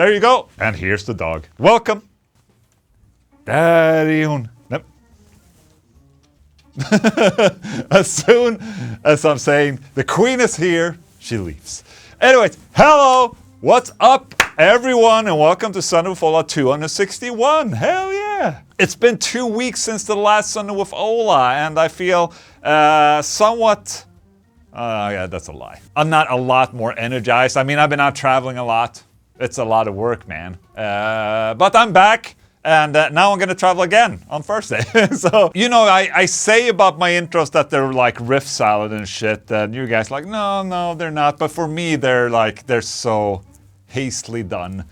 There you go. And here's the dog. Welcome. Där är hon. Nope. As soon as I'm saying the queen is here, she leaves. Anyways, hello, what's up everyone, and welcome to Sunday with SWOLA261. Hell yeah! It's been 2 weeks since the last Sunday with Ola, and I feel somewhat... yeah, that's a lie. I'm not a lot more energized. I mean, I've been out traveling a lot. It's a lot of work, man. But I'm back. And now I'm gonna travel again on Thursday. So, you know, I say about my intros that they're like riff salad and shit, and you guys like, no, they're not. But for me, they're so hastily done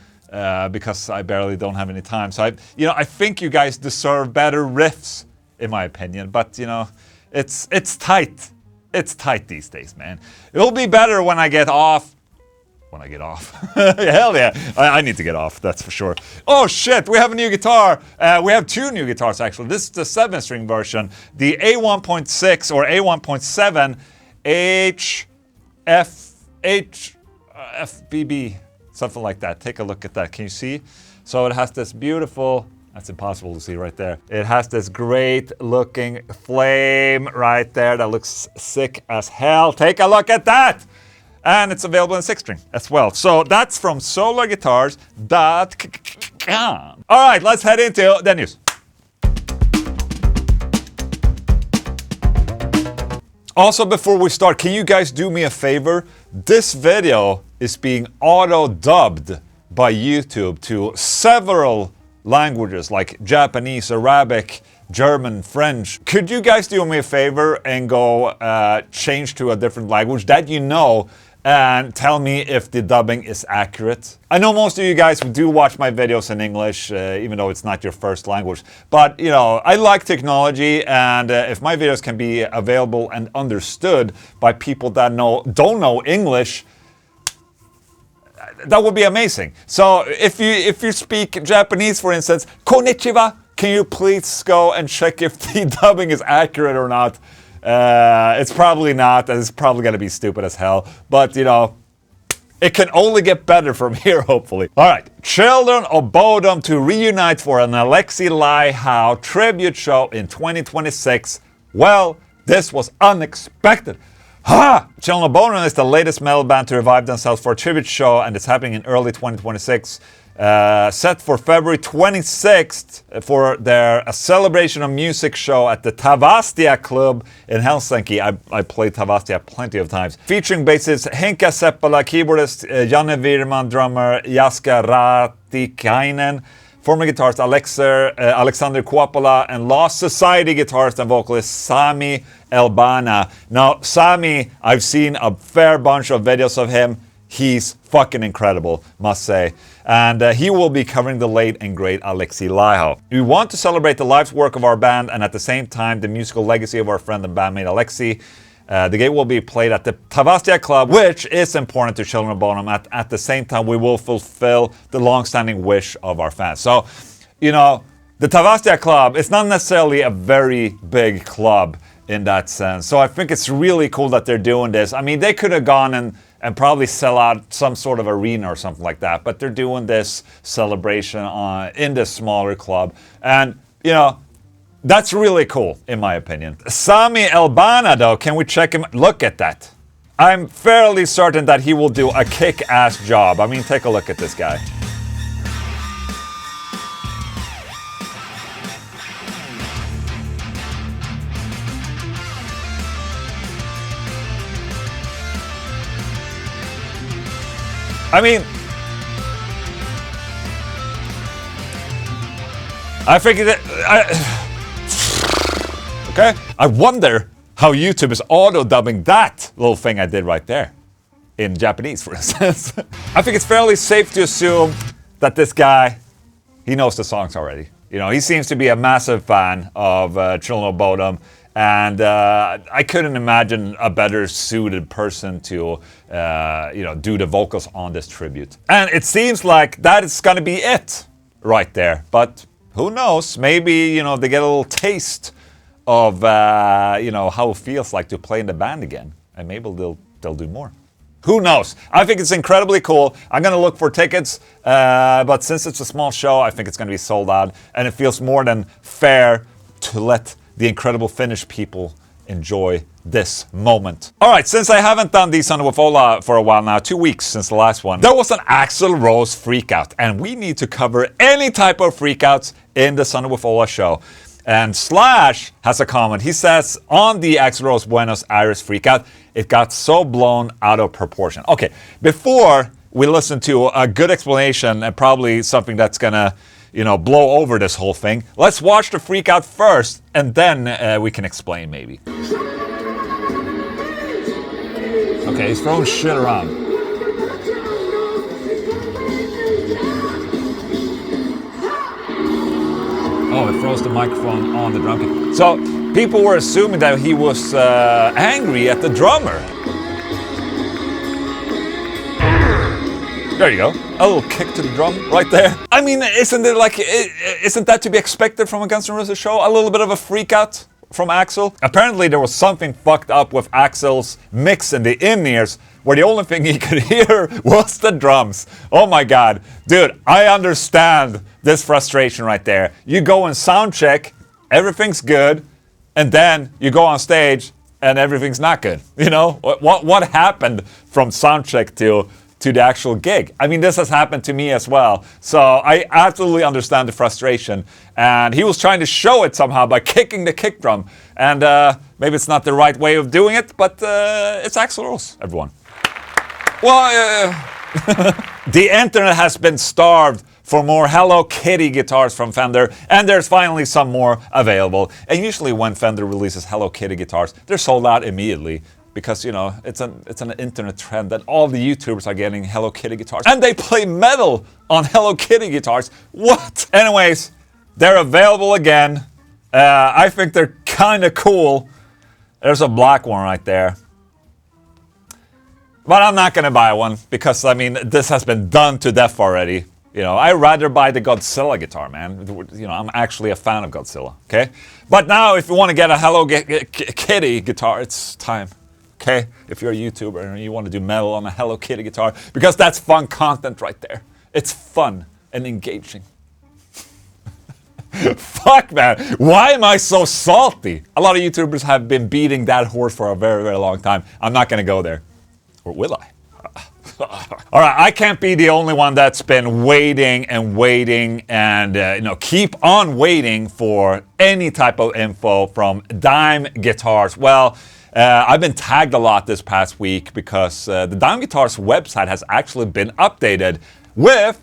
because I barely don't have any time. So I think you guys deserve better riffs, in my opinion. But you know, it's tight. It's tight these days, man. It'll be better when I get off. When I get off. Hell yeah. I need to get off, that's for sure. Oh shit, we have a new guitar. We have two new guitars actually. This is the 7-string version. The A1.6 or A1.7 FBB, something like that. Take a look at that. Can you see? So it has this beautiful, that's impossible to see right there. It has this great looking flame right there that looks sick as hell. Take a look at that! And it's available in 6-string as well. So that's from SolaGuitars.com. All right, let's head into the news. Also, before we start, can you guys do me a favor? This video is being auto-dubbed by YouTube to several languages like Japanese, Arabic, German, French. Could you guys do me a favor and go change to a different language that you know and tell me if the dubbing is accurate? I know most of you guys do watch my videos in English, even though it's not your first language. But, you know, I like technology, and if my videos can be available and understood by people that don't know English, that would be amazing. So if you speak Japanese, for instance, konnichiwa, can you please go and check if the dubbing is accurate or not? It's probably not, and it's probably gonna be stupid as hell, but you know, it can only get better from here, hopefully. Alright, Children of Bodom to reunite for an Alexi Laiho tribute show in 2026. Well, this was unexpected. Ha! Children of Bodom is the latest metal band to revive themselves for a tribute show, and it's happening in early 2026. Set for February 26th for a celebration of music show at the Tavastia Club in Helsinki. I played Tavastia plenty of times. Featuring bassist Henkka Seppälä, keyboardist Janne Virman, drummer Jaska Raatikainen, former guitarist Alexander Kuopala, and Lost Society guitarist and vocalist Sami Elbana. Now, Sami, I've seen a fair bunch of videos of him. He's fucking incredible, must say. And he will be covering the late and great Alexi Laiho. We want to celebrate the life's work of our band and at the same time the musical legacy of our friend and bandmate Alexi. The gig will be played at the Tavastia Club, which is important to Children of Bodom. At the same time, we will fulfill the long-standing wish of our fans. So, you know, the Tavastia Club, it's not necessarily a very big club in that sense. So I think it's really cool that they're doing this. I mean, they could have gone and probably sell out some sort of arena or something like that. But they're doing this celebration in this smaller club. And, you know, that's really cool, in my opinion. Sami Elbana, though, can we check him? Look at that. I'm fairly certain that he will do a kick-ass job. I mean, take a look at this guy. I mean, I figured that, okay? I wonder how YouTube is auto-dubbing that little thing I did right there in Japanese, for instance. I think it's fairly safe to assume that this guy, he knows the songs already. You know, he seems to be a massive fan of Children of Bodom. And I couldn't imagine a better suited person to, you know, do the vocals on this tribute. And it seems like that is gonna be it right there. But who knows? Maybe, you know, they get a little taste of, you know, how it feels like to play in the band again. And maybe they'll do more. Who knows? I think it's incredibly cool. I'm going to look for tickets, but since it's a small show, I think it's going to be sold out, and it feels more than fair to let the incredible Finnish people enjoy this moment. All right, since I haven't done these on Swola for a while now, 2 weeks since the last one, there was an Axl Rose Freakout, and we need to cover any type of freakouts in the Son of Swola show. And Slash has a comment. He says, on the Axl Rose Buenos Aires Freakout, it got so blown out of proportion. Okay, before we listen to a good explanation and probably something that's gonna, you know, blow over this whole thing, let's watch the Freakout first, and then we can explain maybe. Okay, he's throwing shit around. Oh, it throws the microphone on the drum kit. So, people were assuming that he was angry at the drummer. There you go. A little kick to the drum right there. I mean, isn't that to be expected from a Guns N' Roses show? A little bit of a freak out from Axl. Apparently there was something fucked up with Axl's mix in the in-ears, where the only thing he could hear was the drums. Oh my god. Dude, I understand this frustration right there. You go and sound check, everything's good, and then you go on stage and everything's not good. You know, what happened from sound check to the actual gig? I mean, this has happened to me as well. So I absolutely understand the frustration. And he was trying to show it somehow by kicking the kick drum. And maybe it's not the right way of doing it, but it's Axl Rose, everyone. Well, the internet has been starved for more Hello Kitty guitars from Fender, and there's finally some more available. And usually when Fender releases Hello Kitty guitars, they're sold out immediately. Because, you know, it's an internet trend that all the YouTubers are getting Hello Kitty guitars. And they play metal on Hello Kitty guitars. What? Anyways, they're available again. I think they're kind of cool. There's a black one right there. But I'm not going to buy one because, I mean, this has been done to death already. You know, I'd rather buy the Godzilla guitar, man. You know, I'm actually a fan of Godzilla, okay? But now, if you want to get a Hello Kitty guitar, it's time. Okay, if you're a YouTuber and you want to do metal on a Hello Kitty guitar, because that's fun content right there. It's fun and engaging. Fuck, man. Why am I so salty? A lot of YouTubers have been beating that horse for a very, very long time. I'm not going to go there. Or will I? All right, I can't be the only one that's been waiting and waiting and, you know, keep on waiting for any type of info from Dime Guitarz. Well, I've been tagged a lot this past week because the Dime Guitarz website has actually been updated with,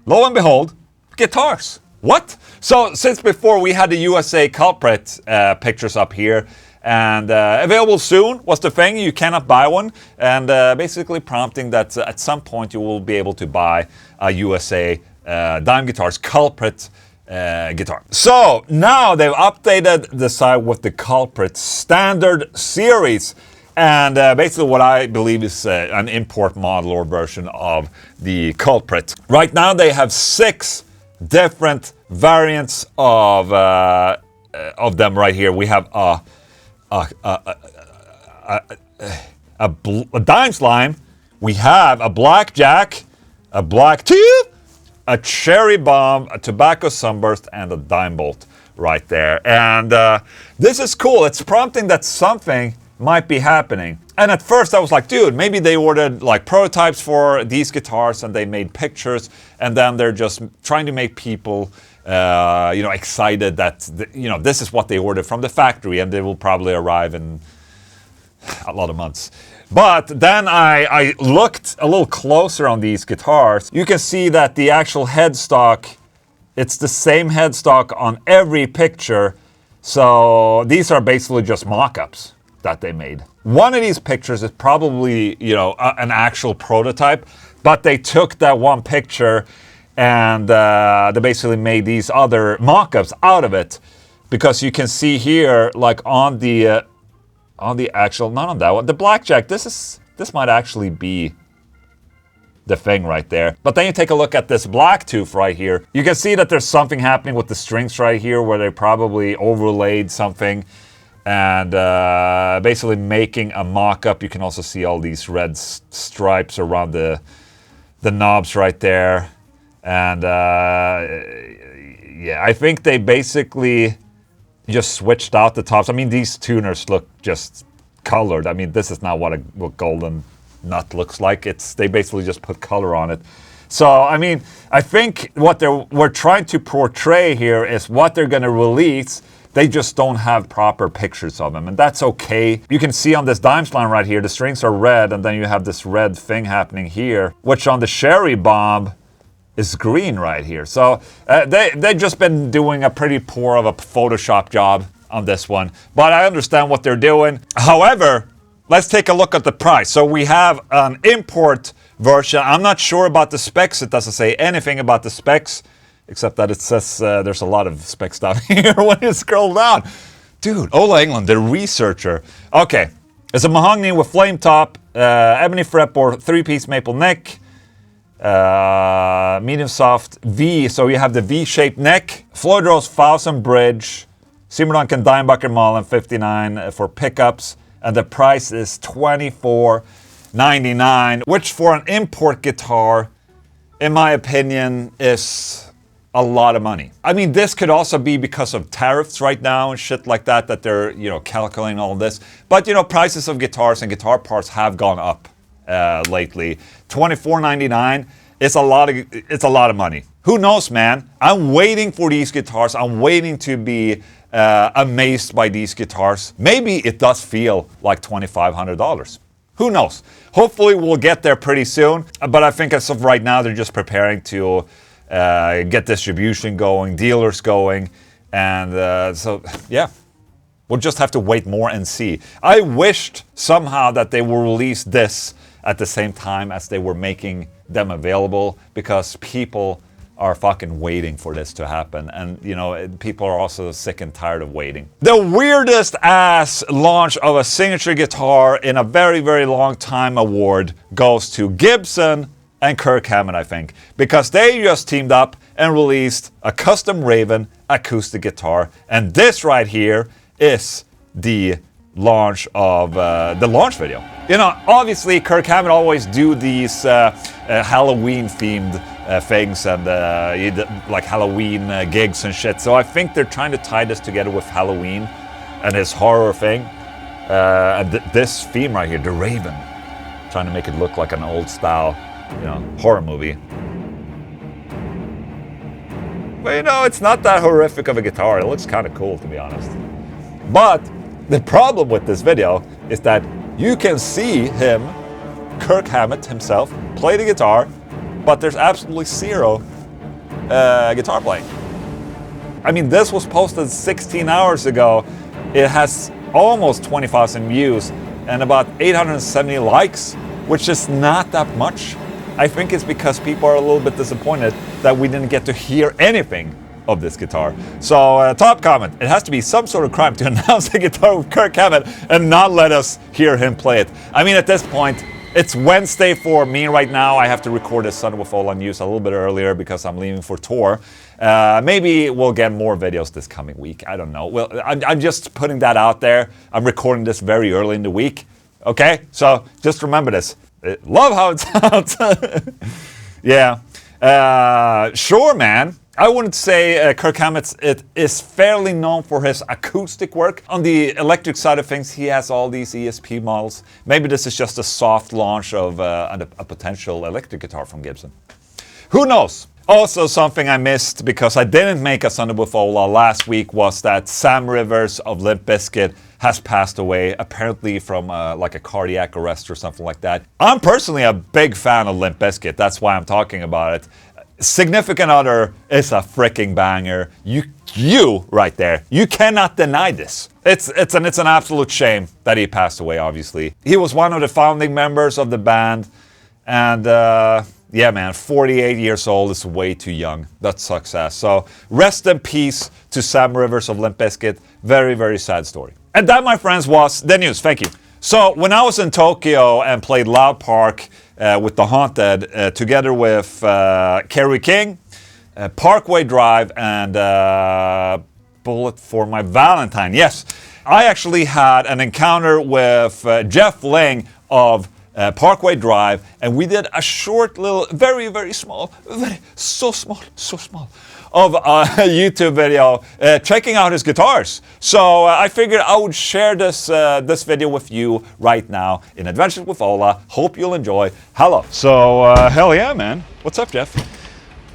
lo and behold, guitars. What? So since before we had the USA Culprit pictures up here, and available soon was the thing. You cannot buy one, and basically prompting that at some point you will be able to buy a USA Dime Guitarz Culprit guitar. So now they've updated the site with the Culprit Standard Series, and basically what I believe is an import model or version of the Culprit. Right now they have 6 different variants of them right here. We have a Dime Slime, we have a Blackjack, a Black Tooth, a Cherry Bomb, a Tobacco Sunburst, and a Dime Bolt right there. And this is cool. It's prompting that something might be happening. And at first I was like, dude, maybe they ordered like prototypes for these guitars and they made pictures, and then they're just trying to make people you know, excited that, you know, this is what they ordered from the factory and they will probably arrive in a lot of months. But then I looked a little closer on these guitars. You can see that the actual headstock, it's the same headstock on every picture. So these are basically just mock-ups that they made. One of these pictures is probably, you know, an actual prototype, but they took that one picture and they basically made these other mock-ups out of it, because you can see here, like on the actual, not on that one, the Blackjack, this might actually be the thing right there. But then you take a look at this Black Tooth right here. You can see that there's something happening with the strings right here where they probably overlaid something. and basically making a mock-up. You can also see all these red stripes around the knobs right there. And yeah, I think they basically just switched out the tops. I mean, these tuners look just colored. I mean, this is not what a golden nut looks like. They basically just put color on it. So, I mean, I think what we're trying to portray here is what they're going to release. They just don't have proper pictures of them, and that's okay. You can see on this Dimes line right here, the strings are red, and then you have this red thing happening here, which on the Sherry Bomb is green right here. So they've just been doing a pretty poor of a Photoshop job on this one, but I understand what they're doing. However, let's take a look at the price. So we have an import version. I'm not sure about the specs. It doesn't say anything about the specs, except that it says there's a lot of specs down here when you scroll down. Dude, Ola Englund, the researcher. Okay, it's a mahogany with flame top, ebony fretboard, 3-piece maple neck, medium soft V, so you have the V-shaped neck, Floyd Rose 1000 bridge, Simmerdanken Dimebücker Mullen 59 for pickups, and the price is $24.99, which for an import guitar, in my opinion, is a lot of money. I mean, this could also be because of tariffs right now and shit like that, that they're, you know, calculating all this. But, you know, prices of guitars and guitar parts have gone up lately. $24.99 is it's a lot of money. Who knows, man? I'm waiting for these guitars. I'm waiting to be amazed by these guitars. Maybe it does feel like $2,500. Who knows? Hopefully we'll get there pretty soon. But I think as of right now, they're just preparing to get distribution going, dealers going, and so yeah, we'll just have to wait more and see. I wished somehow that they would release this at the same time as they were making them available, because people are fucking waiting for this to happen, and you know, people are also sick and tired of waiting. The weirdest ass launch of a signature guitar in a very, very long time award goes to Gibson and Kirk Hammett, I think, because they just teamed up and released a custom Raven acoustic guitar, and this right here is the launch of the launch video. You know, obviously Kirk Hammett always do these Halloween themed things and like Halloween gigs and shit, so I think they're trying to tie this together with Halloween and his horror thing, and this theme right here, the Raven, trying to make it look like an old style, you know, horror movie. But you know, it's not that horrific of a guitar. It looks kind of cool, to be honest. But the problem with this video is that you can see him, Kirk Hammett himself, play the guitar, but there's absolutely zero guitar playing. I mean, this was posted 16 hours ago. It has almost 20,000 views and about 870 likes, which is not that much. I think it's because people are a little bit disappointed that we didn't get to hear anything of this guitar. So, top comment, it has to be some sort of crime to announce a guitar with Kirk Hammett and not let us hear him play it. I mean, at this point, it's Wednesday for me right now. I have to record this Son of a Fola news a little bit earlier because I'm leaving for tour. Maybe we'll get more videos this coming week. I don't know. Well, I'm just putting that out there. I'm recording this very early in the week. Okay? So, just remember this. Love how it sounds. Yeah. Sure, man. I wouldn't say Kirk Hammett is fairly known for his acoustic work. On the electric side of things, he has all these ESP models. Maybe this is just a soft launch of a potential electric guitar from Gibson. Who knows? Also, something I missed because I didn't make a Son of a Fola last week was that Sam Rivers of Limp Bizkit has passed away, apparently from like a cardiac arrest or something like that. I'm personally a big fan of Limp Bizkit. That's why I'm talking about it. Significant Other is a freaking banger. You right there. You cannot deny this. It's an absolute shame that he passed away, obviously. He was one of the founding members of the band, and yeah, man, 48 years old is way too young. That sucks ass. So rest in peace to Sam Rivers of Limp Bizkit. Very, very sad story. And that, my friends, was the news. Thank you. So when I was in Tokyo and played Loud Park with The Haunted, together with Kerry King, Parkway Drive, and Bullet for My Valentine. Yes, I actually had an encounter with Jeff Ling of Parkway Drive, and we did a short little, very, very small, so small, of a YouTube video checking out his guitars. So I figured I would share this this video with you right now in Adventures with Ola. Hope you'll enjoy. Hello. So hell yeah, man. What's up, Jeff?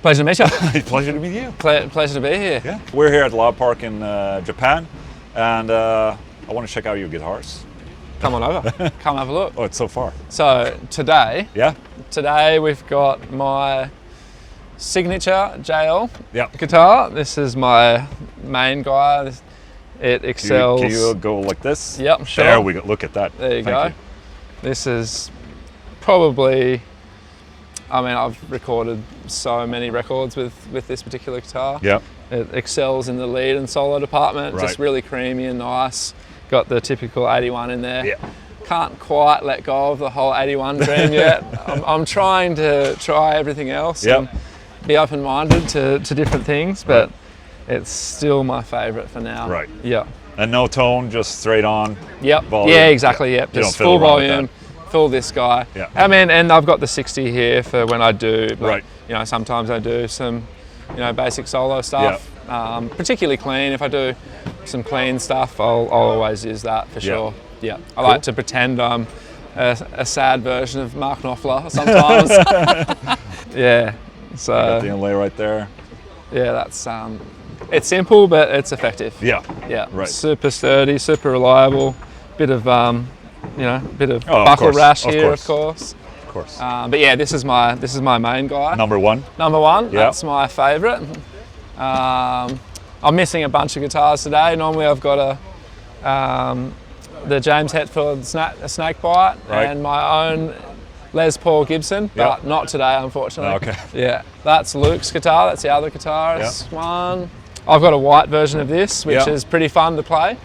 Pleasure to meet you. Pleasure to meet you. Pleasure to be here. Yeah. We're here at Log Park in Japan, and I want to check out your guitars. Come on over. Come have a look. Oh, it's so far. So today, Yeah. today we've got my signature JL Yeah. guitar. This is my main guy. It excels. Can you go like this? Yep, sure. There we go. Look at that. There you Thank go. you. This is probably, I mean, I've recorded so many records with this particular guitar. Yeah. It excels in the lead and solo department. Right. Just really creamy and nice. Got the typical 81 in there. Yeah. Can't quite let go of the whole 81 dream yet. I'm trying to try everything else and be open-minded to different things, but it's still my favorite for now. Right. Yeah. And no tone, just straight on. Yep. Volume. Yeah, exactly. Yeah. Yep. You Just don't fiddle full around with volume. Fill this guy. Yeah. I mean, and I've got the 60 here for when I do. But, Right. You know, sometimes I do some, you know, basic solo stuff. Particularly clean. If I do some clean stuff, I'll always use that for sure. Yeah. I like to pretend I'm a sad version of Mark Knopfler sometimes. Yeah. So. Got the inlay right there. Yeah, that's it's simple but it's effective. Yeah. Yeah. Right. Super sturdy, super reliable. Bit of you know, bit of Oh, buckle of course, rash of here, course. of course. Of course. But yeah, this is my main guy. Number one. Number one. Yeah. That's my favourite. I'm missing a bunch of guitars today. Normally I've got the James Hetfield Snakebite and my own Les Paul Gibson, but not today, unfortunately. Okay. Yeah, that's Luke's guitar. That's the other guitarist one. I've got a white version of this, which is pretty fun to play.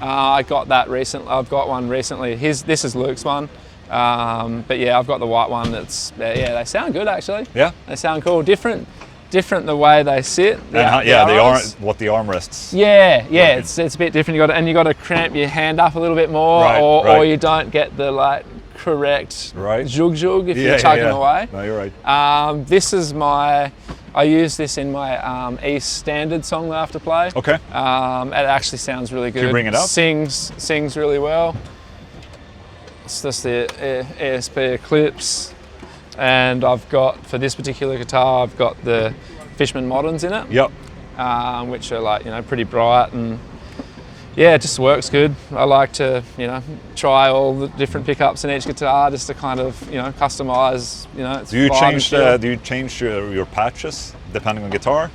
I got that recently. I've got one recently. This is Luke's one. But yeah, I've got the white one. That's they sound good actually. Yeah. They sound cool. Different the way they sit. The armrests. Yeah, it's a bit different. You got to cramp your hand up a little bit more, or you don't get the correct zhug if you're chugging away. No, you're right. This is I use this in my E standard song that I have to play. Okay. It actually sounds really good. Can you bring it up? Sings really well. It's just the ESP Eclipse. And I've got, for this particular guitar, I've got the Fishman Moderns in it. Yep. Which are pretty bright and yeah, it just works good. I like to, try all the different pickups in each guitar just to kind of, customize, its Do you vibe change and feel. do you change your patches depending on guitar?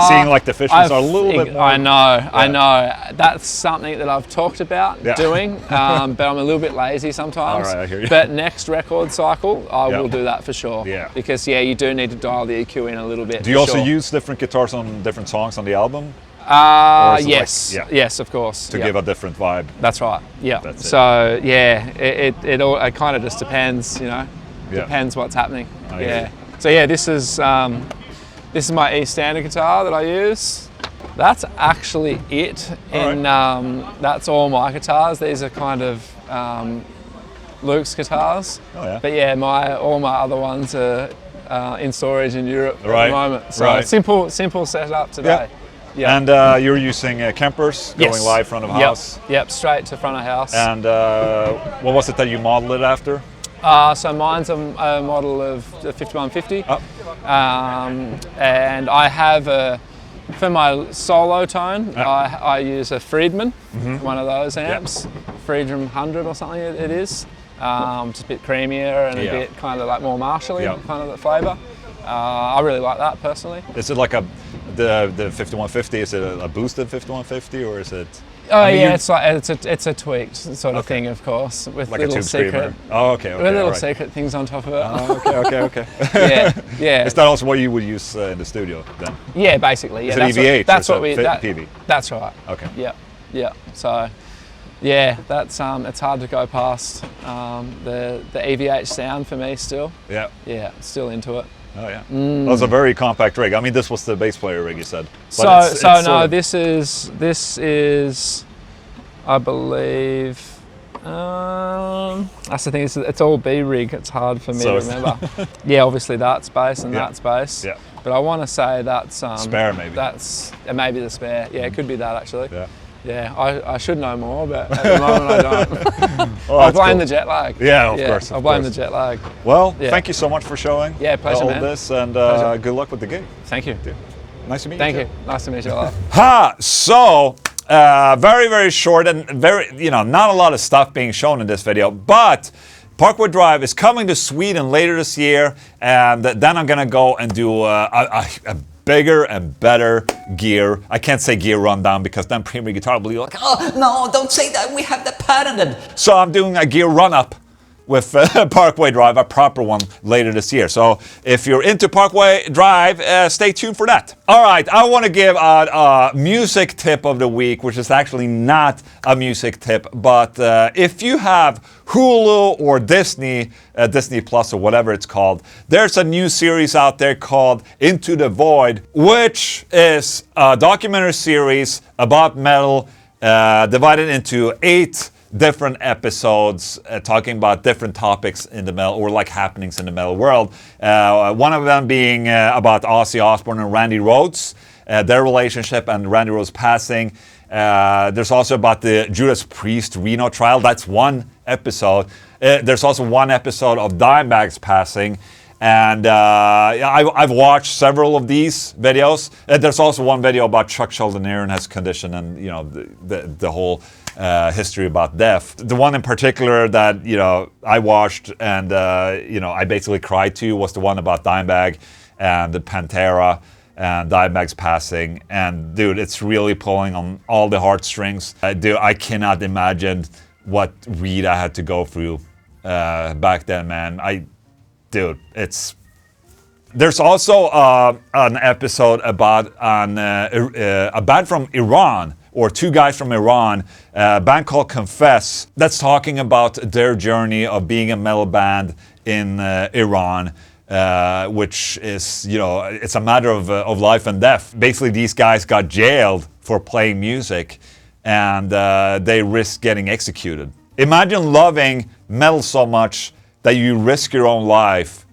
Seeing like the Fishmans are a little bit more. I know. That's something that I've talked about doing, but I'm a little bit lazy sometimes. All right, I hear you. But next record cycle, I will do that for sure. Yeah. Because you do need to dial the EQ in a little bit. Do you also use different guitars on different songs on the album? Yes. Yes, of course. To give a different vibe. That's right. Yeah. That's it. So it kind of just depends, Depends what's happening. So this is my E standard guitar that I use. That's actually it. That's all my guitars. These are kind of Luke's guitars. Oh yeah. But yeah, all my other ones are in storage in Europe at the moment. So simple setup today. Yeah. And you're using Kempers, going live front of house. Yep, straight to front of house. And what was it that you modeled it after? So mine's a model of the 5150. Oh. And I have for my solo tone, I use a Friedman, one of those amps, Friedman 100 or something it is. Just a bit creamier and a bit kind of more Marshall-y, kind of the flavour. I really like that personally. Is it like the 5150? Is it a boosted 5150 or is it? Oh it's a tweaked sort of thing, of course, with like little a tube secret. screamer. Oh, okay. With little secret things on top of it. Oh, okay. Yeah. Is that also what you would use in the studio then? Yeah, basically. Yeah. Is it EVH? That's or what we. PV. That's right. Okay. Yeah. So, yeah, that's it's hard to go past the EVH sound for me still. Yeah. Yeah, still into it. Oh yeah. That was a very compact rig. I mean, this was the bass player rig, you said. But this is I believe. That's the thing. It's all B rig. It's hard for me to remember. Yeah, obviously that space and that space. Yeah. But I want to say that's spare maybe. That's maybe the spare. Yeah, it could be that actually. Yeah. Yeah, I should know more, but at the moment I don't. Oh, I blame the jet lag. Yeah, of course. I blame the jet lag. Well, thank you so much for showing pleasure, all man. this, and good luck with the gig. Thank you. Nice to meet you. Thank you. Nice to meet you. Ha! So, very, very short and very, not a lot of stuff being shown in this video, but Parkway Drive is coming to Sweden later this year, and then I'm gonna go and do a bigger and better gear. I can't say gear rundown because then Premier Guitar will be like, oh no, don't say that, we have that patented. So I'm doing a gear run-up with Parkway Drive, a proper one, later this year. So if you're into Parkway Drive, stay tuned for that. All right, I want to give a music tip of the week, which is actually not a music tip, but if you have Hulu or Disney, Disney Plus or whatever it's called, there's a new series out there called Into the Void, which is a documentary series about metal, divided into 8 different episodes talking about different topics in the metal, or like happenings in the metal world. One of them being about Ozzy Osbourne and Randy Rhoads, their relationship and Randy Rhoads passing. There's also about the Judas Priest Reno trial. That's one episode. There's also one episode of Dimebag's passing. And I've watched several of these videos. There's also one video about Chuck Schuldiner and his condition, and the whole history about death. The one in particular that I watched and I basically cried to was the one about Dimebag and the Pantera and Dimebag's passing. And dude, it's really pulling on all the heartstrings. Dude, I cannot imagine what Rita had to go through back then, man. Dude, there's also an episode about a band from Iran, or 2 guys from Iran, a band called Confess, that's talking about their journey of being a metal band in Iran, which is, it's a matter of life and death. Basically, these guys got jailed for playing music, and they risked getting executed. Imagine loving metal so much that you risk your own life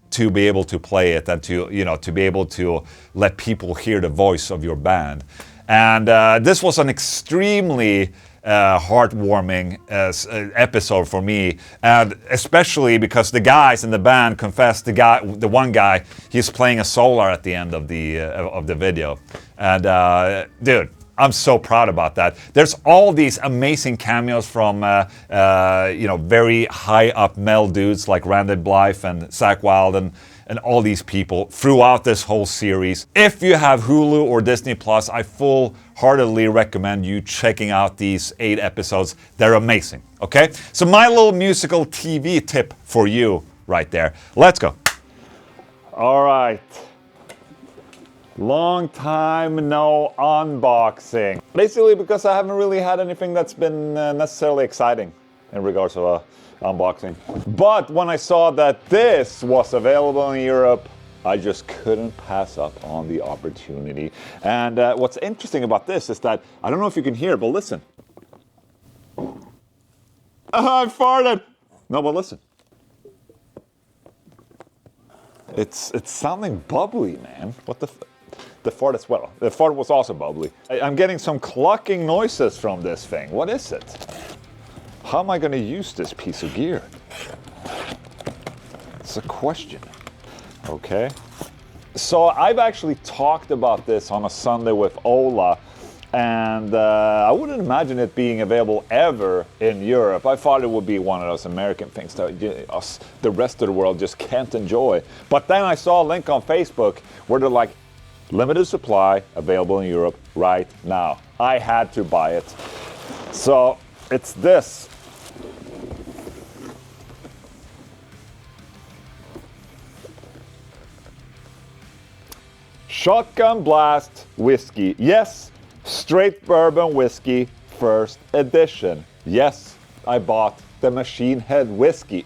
to be able to play it, and to be able to let people hear the voice of your band. And this was an extremely heartwarming episode for me, and especially because the guys in the band Confess, the one guy, he's playing a Swola at the end of the video, and dude, I'm so proud about that. There's all these amazing cameos from very high up metal dudes like Randy Blythe and Zakk Wylde and all these people throughout this whole series. If you have Hulu or Disney Plus, I full-heartedly recommend you checking out these 8 episodes. They're amazing, okay? So my little musical TV tip for you right there. Let's go. All right. Long time no unboxing. Basically because I haven't really had anything that's been necessarily exciting in regards to unboxing. But when I saw that this was available in Europe, I just couldn't pass up on the opportunity. And what's interesting about this is that, I don't know if you can hear, but listen. I farted! No, but listen. It's sounding bubbly, man. What the fart as well. The fart was also bubbly. I'm getting some clucking noises from this thing. What is it? How am I going to use this piece of gear? It's a question. Okay. So I've actually talked about this on a Sunday with Ola, and I wouldn't imagine it being available ever in Europe. I thought it would be one of those American things that the rest of the world just can't enjoy. But then I saw a link on Facebook where they're like, limited supply, available in Europe right now. I had to buy it. So it's this. Shotgun Blast Whiskey. Yes, straight bourbon whiskey, first edition. Yes, I bought the Machine Head whiskey.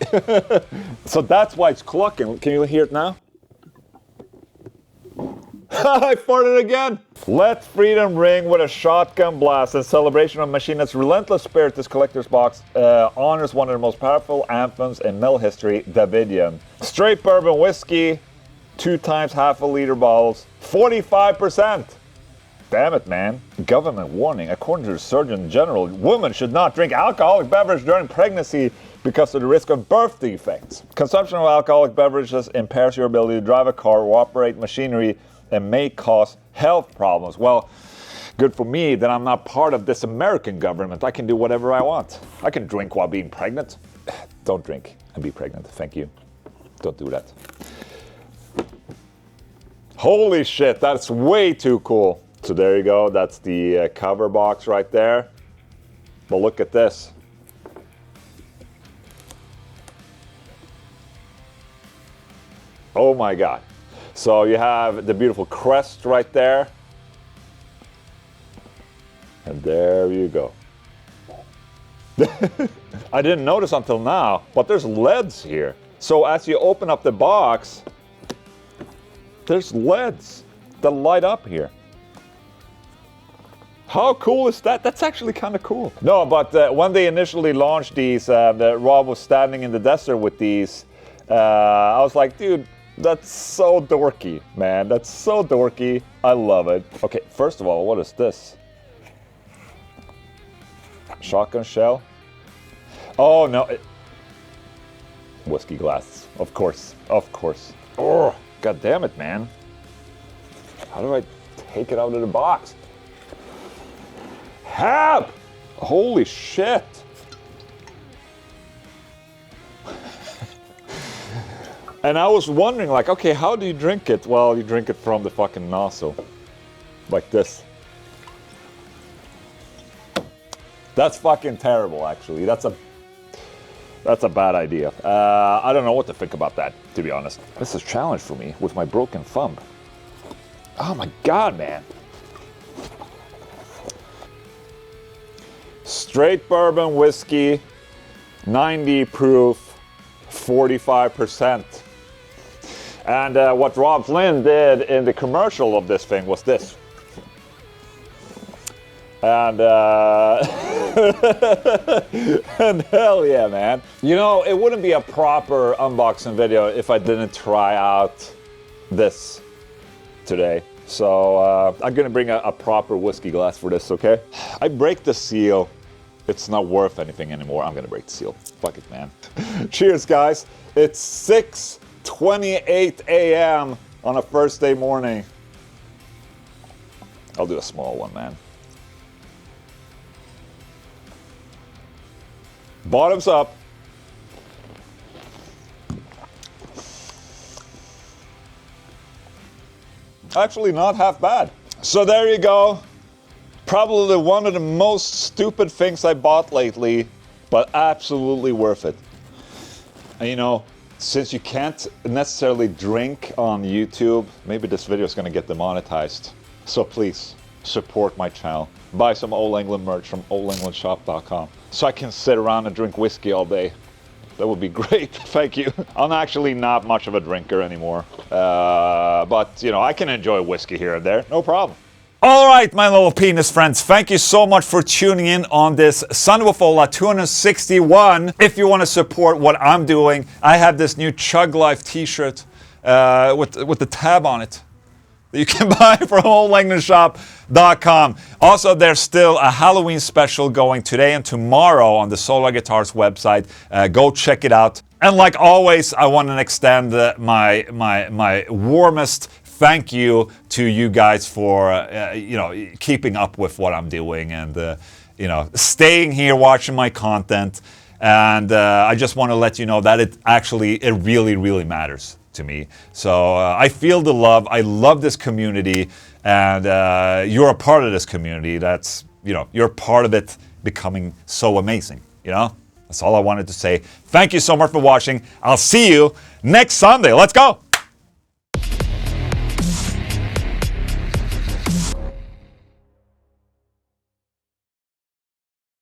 So that's why it's clucking. Can you hear it now? I farted again. Let freedom ring with a shotgun blast in celebration of a machine that's relentless spirit. This collector's box honors one of the most powerful anthems in metal history, Davidian. Straight bourbon whiskey, 2 times half a liter bottles, 45%. Damn it, man. Government warning. According to the Surgeon General, women should not drink alcoholic beverage during pregnancy because of the risk of birth defects. Consumption of alcoholic beverages impairs your ability to drive a car or operate machinery and may cause health problems. Well, good for me that I'm not part of this American government. I can do whatever I want. I can drink while being pregnant. Don't drink and be pregnant. Thank you. Don't do that. Holy shit, that's way too cool. So there you go. That's the cover box right there. But look at this. Oh my God. So you have the beautiful crest right there. And there you go. I didn't notice until now, but there's LEDs here. So as you open up the box, there's LEDs that light up here. How cool is that? That's actually kind of cool. No, but when they initially launched these, Rob was standing in the desert with these. I was like, dude, that's so dorky, man. That's so dorky. I love it. Okay, first of all, what is this? Shotgun shell? Oh, no. Whiskey glasses. Of course. Of course. Oh, God damn it, man. How do I take it out of the box? Help! Holy shit. And I was wondering, like, okay, how do you drink it? Well, you drink it from the fucking nozzle. Like this. That's fucking terrible, actually. That's a bad idea. I don't know what to think about that, to be honest. This is a challenge for me with my broken thumb. Oh my God, man. Straight bourbon whiskey, 90 proof, 45%. And what Rob Flynn did in the commercial of this thing was this. And, and hell yeah, man. You know, it wouldn't be a proper unboxing video if I didn't try out this today. So I'm gonna bring a proper whiskey glass for this, okay? I break the seal. It's not worth anything anymore. I'm gonna break the seal. Fuck it, man. Cheers, guys. It's 6:28 a.m. on a first day morning. I'll do a small one, man. Bottoms up. Actually, not half bad. So there you go. Probably one of the most stupid things I bought lately, but absolutely worth it. And you know, since you can't necessarily drink on YouTube, maybe this video is gonna get demonetized. So please, support my channel. Buy some Old Englund merch from oldenglandshop.com so I can sit around and drink whiskey all day. That would be great, thank you. I'm actually not much of a drinker anymore. But, you know, I can enjoy whiskey here and there, no problem. All right, my little penis friends, thank you so much for tuning in on this Son of a SWOLA261. If you want to support what I'm doing, I have this new Chug Life t-shirt with the tab on it that you can buy from oldenglandshop.com. Also, there's still a Halloween special going today and tomorrow on the Swola Guitarz website. Go check it out. And like always, I want to extend my warmest thank you to you guys for you know, keeping up with what I'm doing and you know, staying here watching my content. And I just want to let you know that it really matters to me. So I feel the love. I love this community, and you're a part of this community. That's, you know, you're part of it becoming so amazing. You know, that's all I wanted to say. Thank you so much for watching. I'll see you next Sunday. Let's go.